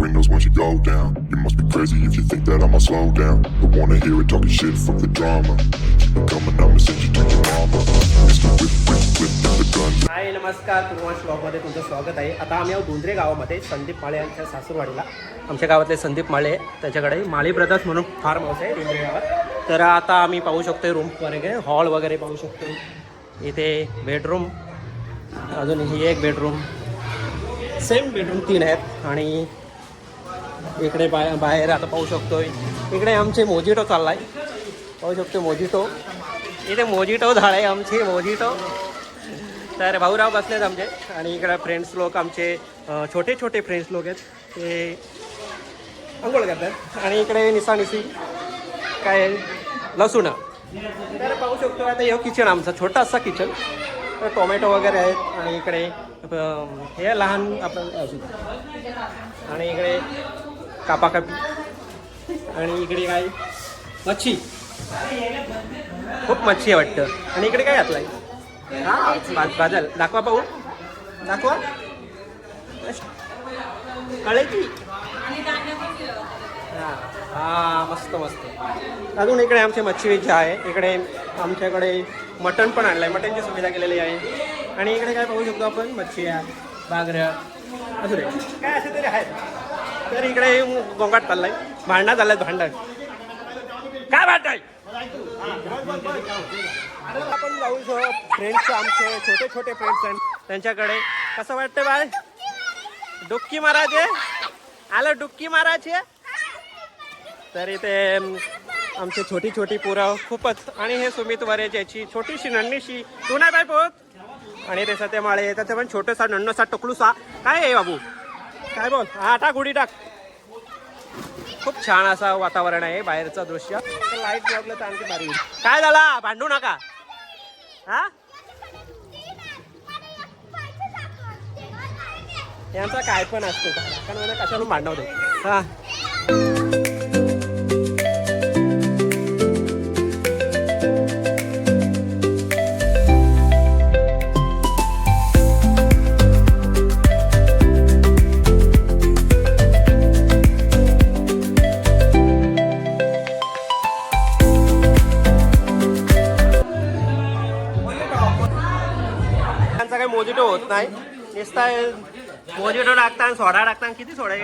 windows once you go down. You must be crazy if you think that I'ma slow down. Don't wanna hear it talking shit, fuck the drama. Keep it coming, I'ma send you to your mama. Mr. Whip the gun. हाय नमस्कार, पूर्वांश ब्लॉगमध्ये तुमचं स्वागत आहे. आता आम्ही आहोत धुंद्रे गावामध्ये संदीप माळे यांच्या सासूरवाडीला. आमच्या गावातले संदीप माळे, त्याच्याकडे माळी ब्रदर्स म्हणून फार्म हाऊस आहे धुंद्रे गावात. तर आता आम्ही पाहू शकतो रूम वगैरे, हॉल वगैरे पाहू शकतो. इथे बेडरूम, अजून ही एक बेडरूम, सेम बेडरूम 3 आहेत. आणि इकडे बाहेर आता पाहू शकतो, इकडे आमचे मोजिटो चालला आहे. पाहू शकतो मोजिटो, इथे मोजिटो झाडे आमचे मोजिटो. तर भाऊराव बसलेत आमचे. आणि इकडे फ्रेंड्स लोक आमचे, छोटे छोटे फ्रेंड्स लोक आहेत, ते अंघोळ करतात. आणि इकडे निसानिसी काय लसूण. तर पाहू शकतो आता हे किचन आमचं, छोटासा किचन. तर टोमॅटो वगैरे आहेत. आणि इकडे हे लहान आपण असू. आणि इकडे कापाकापी. आणि इकडे काय मच्छी, खूप मच्छी आहे वाटतं. आणि इकडे काय घातलं आहे, हां बाजल दाखवा, पाहू दाखवा, कळेची. हां हां, मस्त मस्त. अजून इकडे आमची मच्छी वेज आहे. इकडे आमच्याकडे मटण पण आणलं आहे, मटणची सुविधा केलेली आहे. आणि इकडे काय पाहू शकतो आपण, मच्छी आहे, बांगड्या, असू दे काय असे तरी आहेत. तर इकडे गोंगाट चाललाय, भांडणं चाललं आहेत, भांडण काय भांडण. आपण जाऊ फ्रेंड्स, आमचे छोटे छोटे फ्रेंड्स आहेत त्यांच्याकडे. कसं वाटतं बाय, डुक्की मारायचे आलं, डुक्की मारायची. तर इथे आमची छोटी छोटी पोरं खूपच. आणि हे सुमित वरेची छोटीशी नन्नीशी, तू नाही बाय पोत. आणि ते सत्य माळे, त्याचं पण छोटंसा नन्नसा टकलूसा. काय आहे बाबू, काय बोल. हा टाक, उडी टाक. खूप छान असा वातावरण आहे, बाहेरचं दृश्य. लाईट लागलं तर आणखी भारी. काय झाला, भांडू नका. हा यांचा काय पण असतो, कारण मला कशाला भांडवते. हा काही मोजिटो होत नाही, नुसता मोजिटो टाकता, सोडा टाकता. किती सोडा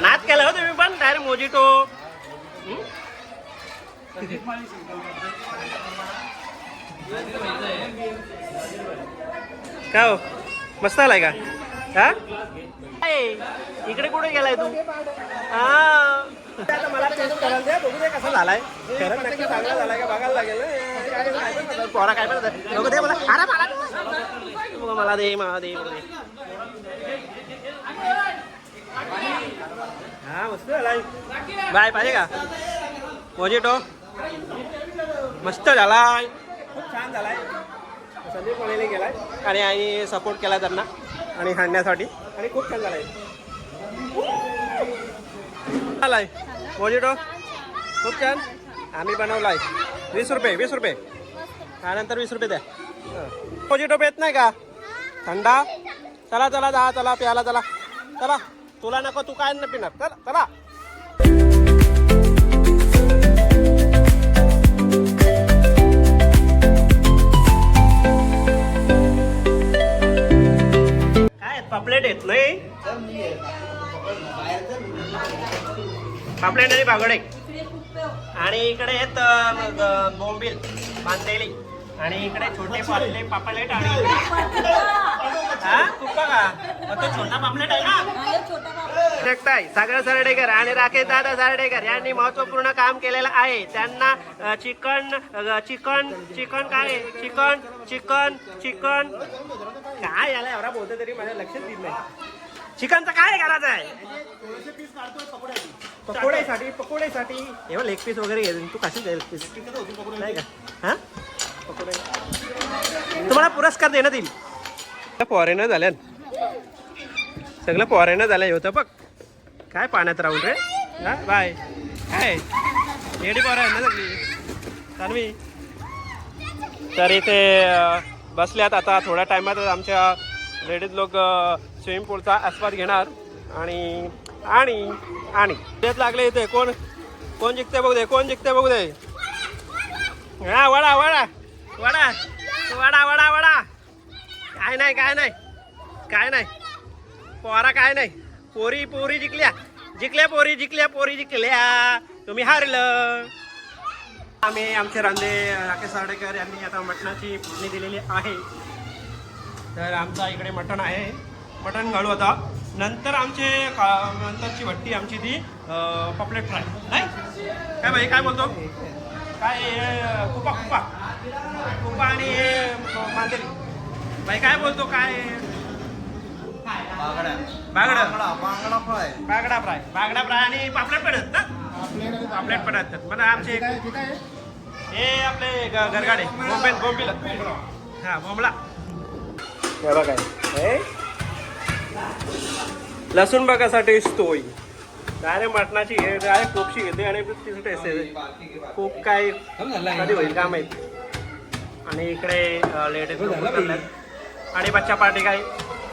नाच केला हो तुम्ही पण, डायरेक्ट मोजिटो. काय हो, मस्त आलाय का. हा इकडे कुठे गेलाय तू. हा मला टेस्ट करायला दे, बघू दे कसा झालाय. खरंच नक्की चांगला झालाय का बघायला लागेल. पोरा काय पण बघू दे मला. अरे मला दे, मला दे. हा मस्त झालाय. बाय पाहिजे का मोजिटो, मस्त झालाय, खूप छान झालाय. संदीप माळेने गेलाय आणि सपोर्ट केला त्यांना आणि हाणण्यासाठी. आणि खूप छान झालाय मोजिटो, खूप छान. आम्ही बनवलाय. 20 रुपये. त्यानंतर 20 रुपये द्या. मोजिटो पेत नाही का थंडा. चला चला जा, चला प्याला, चला चला. तुला नको, तू काय न पिणार, चला चला. पापलेट येत नाही, पापलेट आणि बागडे. आणि इकडे आहेत बोंबील बांधलेली. आणि इकडे छोटे पापलेट. आणि हा कुप्पा का तो छोटा पापलेट आहे ना. देखताय सागर सरडेकर आणि राकेश दादा सरडेकर यांनी महत्वपूर्ण काम केलेलं आहे. त्यांना चिकन काय चिकन काय याला एवढा बोलतो तरी माझ्या लक्षात येत नाही. चिकनचं काय करायचं आहे, पकोड्यासाठी एवढा लेग पीस वगैरे घे. तू कशी लेग पीस नाही का. हा पकोडे तुम्हाला पुरस्कार देण्यात येईल. फॉरेनर झाल्या, सगळं फॉरेनर झालं होतं बघ. काय पाण्यात राहून रे. हा बाय काय येडी पोरं आहे ना सगळी. सानवी तर इथे बसल्यात. आता थोड्या टायमातच आमच्या लेडीज लोक स्विमिंग पूलचा आस्वाद घेणार. आणि आणि आणि तेच लागले इथे. कोण कोण जिंकते बघू दे, कोण जिंकते बघू दे. हा वडा वडा वडा वडा वडा वडा. काय नाही काय नाही काय नाही पोरा काय नाही. पोरी पोरी जिंकल्या जिंकल्या पोरी जिंकल्या पोरी जिंकल्या. तुम्ही हारलं. आम्ही आमचे रांदे राकेश सार्डेकर यांनी आता मटणाची फोडणी दिलेली आहे. तर आमचा इकडे मटण आहे. मटण घालू आता. नंतर आमचे नंतरची भट्टी आमची ती पॉपलेट फ्राय नाही काय भाई काय बोलतो काय कुपा कुपा कुपा आणि मांदेली भाई काय बोलतो काय बागडा बागडा फ्राय बागडा फ्राय बागडा फ्राय आणि पापलेट पण आहेत ना. पापलेट पण असतात मला आमचे हे आपले गरगाडे बोंबील हा बोंबला हे बघा काय लसूण बघासाठी स्टोई डायरेक्ट मटणाची घे डायरेक्ट कोपशी घेते आणि तिचं टेस्ट येते. खूप काय कधी होईल का माहिती. आणि इकडे लेडीज आणि बच्चा पार्टी काय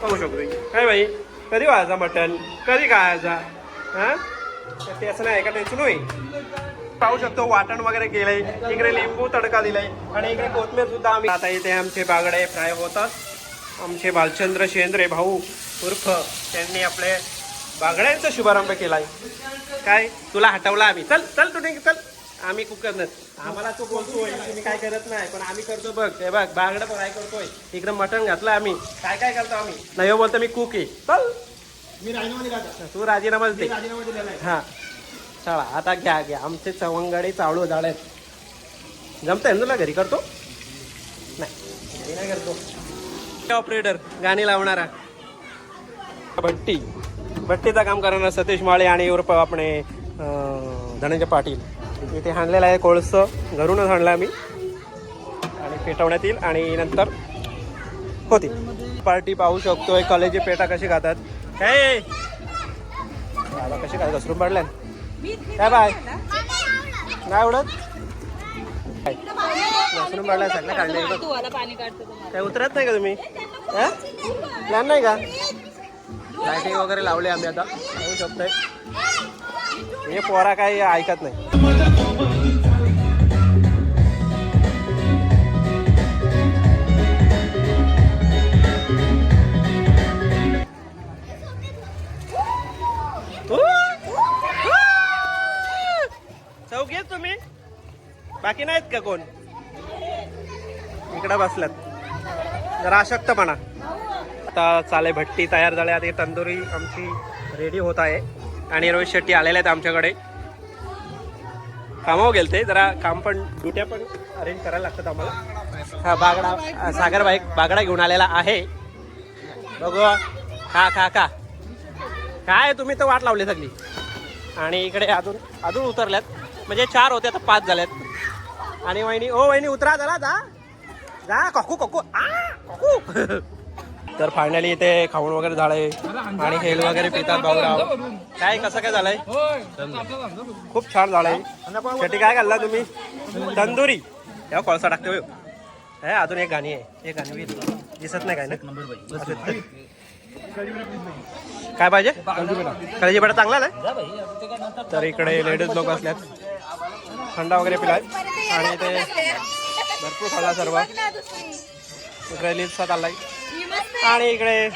पाहू शकतो काय भाई. कधी व्हायचा मटण कधी खायचा हां ते असं नाही का टेन्शन होईल. पाहू शकतो वाटण वगैरे केलंय. इकडे लिंबू तडका दिलाय आणि इकडे कोथमीर सुद्धा आम्ही आता इथे आमचे बागडे फ्राय होतात. आमचे भालचंद्र शेंद्रे भाऊ उर्फ त्यांनी आपले बागड्यांचा शुभारंभ केलाय. काय तुला हटवला आम्ही. चल चल तू नाही चल. आम्ही कुक करणार. आम्हाला तू बोलतोय तुम्ही काय करत नाही पण आम्ही करतो. बघ हे बघ बागडं फ्राय करतोय. इकडे मटण घातलं आम्ही. काय काय करतो आम्ही. नाही बोलतो मी कुक आहे. चल मी राजीनामा तू राजीनामा दे. हा चला आता घ्या घ्या. आमचे चवंगडे चावळू झालेत. जमतंय ना तुला घरी करतो नाही नाही करतो. ऑपरेटर गाणी लावणारा भट्टी भट्टीचं काम करणारा सतीश माळे आणि उर्फ आपणे धनंजय पाटील. इथे हाणलेलं आहे कोळसं. घरूनच हाणलं आम्ही आणि पेटवण्यात येईल आणि नंतर होती पार्टी. पाहू शकतोय कलेजी पेटा कशी खातात. काय बाबा कशी काय घसरून पडल्या काय बाय नाही आवडत घसरून पडल्या सगळं काढले. काय उतरत नाही का तुम्ही प्लॅन नाही का. लाईटिंग वगैरे लावले आम्ही आता पाहू शकतोय. हे पोरा काही ऐकत नाही. चौक येत तुम्ही बाकी नाहीत का कोण. इकडे बसलात जरा अशक्तपणा. आता चाले भट्टी तयार झाल्या. आता तंदुरी आमची रेडी होत आहे आणि रोहित शेट्टी आलेले आहेत आमच्याकडे. कामावर गेलते जरा काम पण ड्युट्या पण अरेंज करायला लागतात आम्हाला. हा बागडा सागर बाईक बागडा घेऊन आलेला आहे. बघू खा खा खा काय तुम्ही तर वाट लावली सगळी. आणि इकडे अजून अजून उतरल्यात म्हणजे 4 होते आता 5 झाल्यात. आणि वहिनी ओ वहिनी उतरा जरा जा जा काकू काकू काकू. तर फायनली इथे खाऊन वगैरे झालंय आणि हेल वगैरे पितात भाऊराव. काय कसं काय झालंय. खूप छान झालंय. शेट्टी काय घालला तुम्ही तंदुरी तेव्हा कोळसा टाकते हो. हे अजून एक गाणी आहे. एक गाणी दिसत नाही काय ना. काय पाहिजे कलेजी पेटा चांगला ना. तर इकडे लेडीज लोक असल्यात. थंडा वगैरे पिलाय आणि इथे भरपूर खाल्ला सर्व. इकडे लिप्सा चाललाय आणि इकडे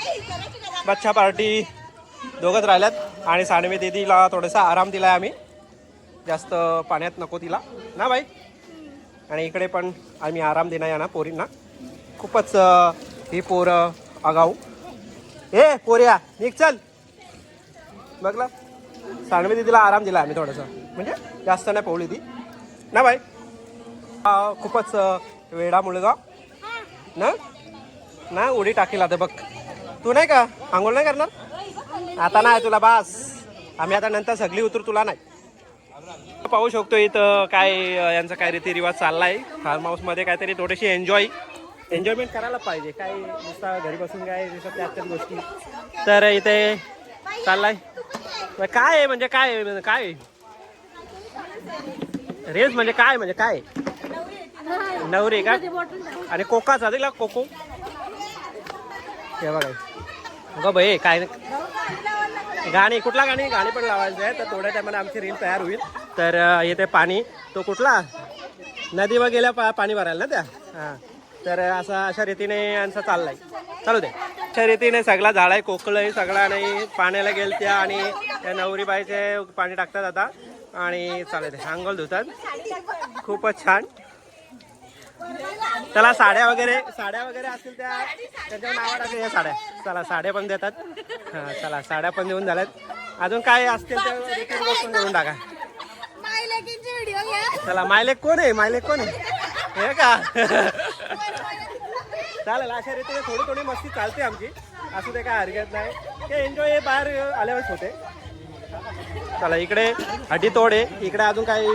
बच्चा पार्टी दोघंच राहिल्यात. आणि सानवी दीदीला थोडासा आराम दिलाय आम्ही. जास्त पाण्यात नको तिला ना बाई. आणि इकडे पण आम्ही आराम देणार या ना पोरींना. खूपच ही पोरं आगाऊ. ए पोऱ्या निघ चल. बघला सानवी दीदीला आराम दिला आम्ही थोडंसं म्हणजे जास्त नाही पवली ती ना बाई. खूपच वेडा मुलगा ना ना उडी टाकील आता बघ. तू नाही का आंघोळ नाही करणार आता. नाही तुला बास. आम्ही आता नंतर सगळी उतरू तुला नाही. पाहू शकतो इथं काय यांचा काय रीतिरिवाज चाललाय. फार्म हाऊसमध्ये काहीतरी थोडीशी एन्जॉयमेंट करायला पाहिजे. काय नुसता घरी बसून काय त्याच गोष्टी. तर इथे चाललाय काय म्हणजे काय काय रेस म्हणजे काय नवरी का आणि कोकाचा दिला कोको हे बघा अगं भाई काय गाणी कुठला गाणी पण लावायचं आहे. तर थोड्या टायमाला आमची रील तयार होईल. तर येते पाणी तो कुठला नदीवर गेल्या पाणी भरायला ना त्या हां. तर अशा रीतीने यांचा चाललाय चालू दे. अशा रीतीने सगळा झाडाय कोकळय सगळा नाही पाण्याला गेल त्या आणि त्या नवरीबाईचे पाणी टाकतात आता आणि चालू दे अंघोळ धुतात. खूपच छान. त्याला साड्या वगैरे असतील त्या त्यांच्यावर नावं टाकले या साड्या. चला साड्या पण देतात. हां चला साड्या पण देऊन झाल्यात. अजून काय असतील त्या गोष्ट करून टाका. चला मायलेक कोण आहे हे का चालेल. अशा रीतीने थोडी मस्ती चालते आमची. असं ते काय हरकत नाही. ते एन्जॉय बाहेर आल्यावरच होते. चला इकडे हड्डी तोड आहे. इकडे अजून काही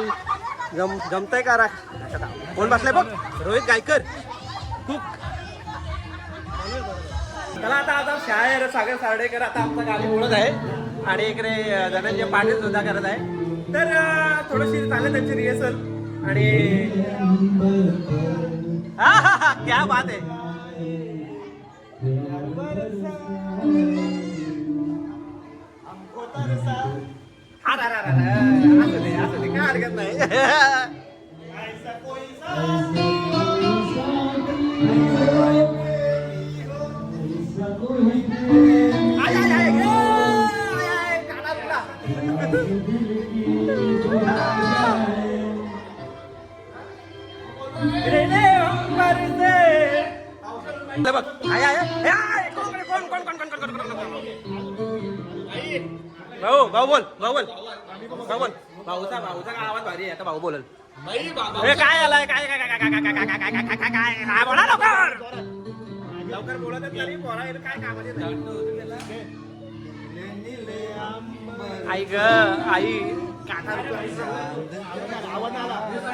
जमतंय का रा कोण बसलाय बघ रोहित गायकर खूप. चला आता शायर सागर सार्डेकर आता आमचा गाडी बोलत आहे आणि इकडे धनंजय पाटील सुद्धा करत आहे. तर थोडीशी चालेल त्यांची रिहर्सल आणि हा क्या बात आहे. असं ते काय हरकत नाही. भाऊ बोल भाऊचा आवाज भारी आहे. आता भाऊ बोलल काय आलाय काय बोला लवकर बोलत नाही पोरा काय कामाचे आई ग आई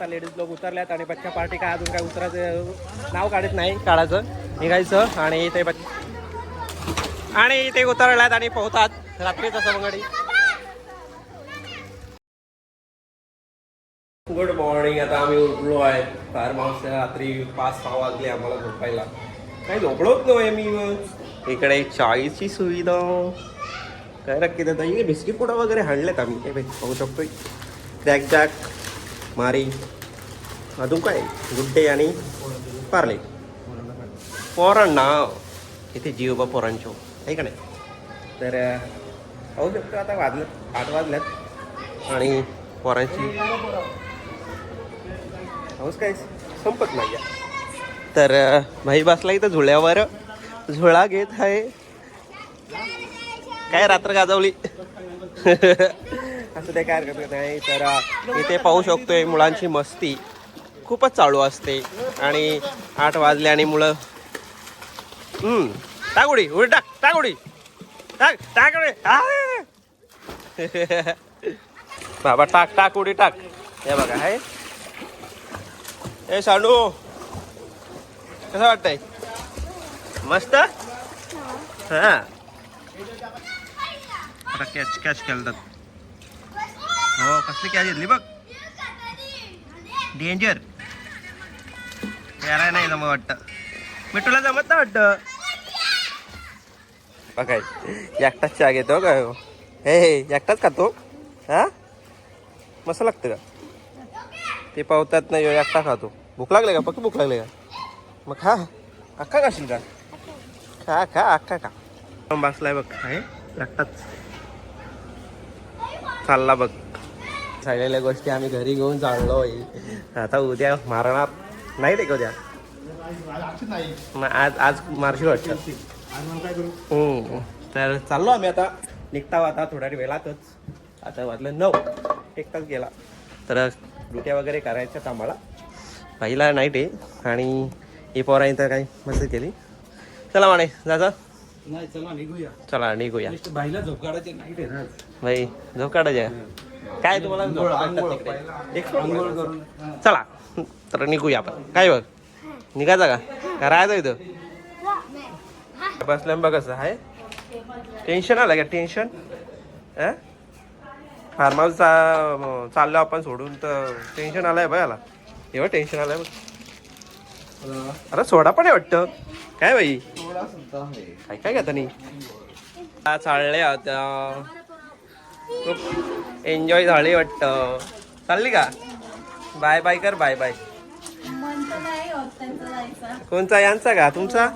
लेडीज लोक उतरल्यात आणि बच्चा पार्टी काय अजून काय उतरायचं नाव काढत नाही काढायचं निघायचं आणि ते उतरल्यात आणि पोहतात रात्रीचा सवंगडी. Good morning. आता आम्ही उठलो आहे. फार्म हाऊसच्या रात्री 5-6 वाजले आम्हाला झोपायला. काही झोपलोच नव्हे मी. इकडे चाळीसची सुविधा काय नक्की देतात. इकडे बिस्किट पुडा वगैरे हाणलेत आम्ही हे पाहू शकतोय. क्रॅक जॅक मारी अजून काय गुड्डे आणि पार्ले पोरांना इथे जीव बा पोरांचो आहे का नाही. तर पाहू शकतो आता 8 वाजल्यात आणि पोरांची पाऊस काय संपत नाही. तर भाई बसला इथं झुल्यावर झुळा घेत आहे. काय रात्र गाजवली असं ते काय हरकत नाही. तर इथे पाहू शकतोय मुलांची मस्ती खूपच चालू असते आणि 8 वाजले आणि मुलं टाक उडी टाक उडी टाक बाबा टाक उडी टाक. हे बघा हे ए सांडू कसं वाटतंय मस्त. हा आता कॅच केलं हो कसली कॅच घेतली बघ डेंजर यारा नाही जमत वाटतं. मिठूला जमत ना वाटतं बघाय एकटाच चहा घेतो का हे एकटाच खातो. हा मस्त लागतं का ते पावतात नाही एकटा खातो. भूक लागले का पक्की भूक लागले का मग खा अख्खा खाशील का खा अख्खा खा. बसलाय बघ आहे एकटाच चालला बघ. सगळ्या गोष्टी आम्ही घरी घेऊन चाललो. आता उद्या मारणार नाही ते उद्या आज मारशी वाटतं. तर चाललो आम्ही आता निघता आता थोड्या वेळातच. आता वाजलं 9 1 तास गेला. तर लुट्या वगैरे करायच्यात आम्हाला. पहिला नाईट आहे आणि ही पोरांनी तर काही मस्त केली. चला माने जायचं नाही चला निघूया. बाईला झोप काढायचे नाईट आहे ना भाई झोप काढायचे काय तुम्हाला चला तर निघूया आपण. काय बघ निघायचं का राहायचं इथं बसल्या बघ कसं आहे. टेन्शन आलं का टेन्शन फार्म हाऊस चाललो आपण सोडून तर टेन्शन आलंय बघ याला एवढं टेन्शन आलंय बघ. अरे सोडा पण आहे वाटतं. काय बाई थोडा सुद्धा आहे. काय काय घेता नाही चालले आता खूप एन्जॉय झाली वाटतं. चालली का बाय बाय कर बाय बाय. म्हणतो नाही होत त्यांचा जायचा. कोणचा यांचा का तुमचा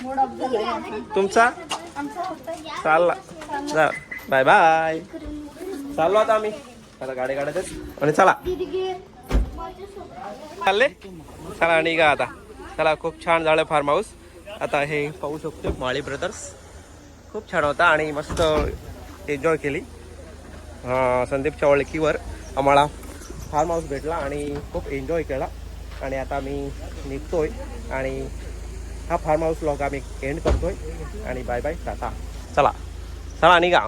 मूड ऑफ झाला तुमचा आमचा होता. चालला जा बाय बाय. चाललो आता आम्ही आता गाडी काढायच आणि चला चालले चला निघा आता. चला खूप छान झालं फार्म हाऊस. आता हे पाहू शकतो माळी ब्रदर्स खूप छान होता आणि मस्त एन्जॉय केली. संदीपच्या ओळखीवर आम्हाला फार्म हाऊस भेटला आणि खूप एन्जॉय केला. आणि आता मी निघतोय आणि हा फार्म हाऊस व्लॉग आम्ही एंड करतोय आणि बाय बाय टाटा. चला चला निघा.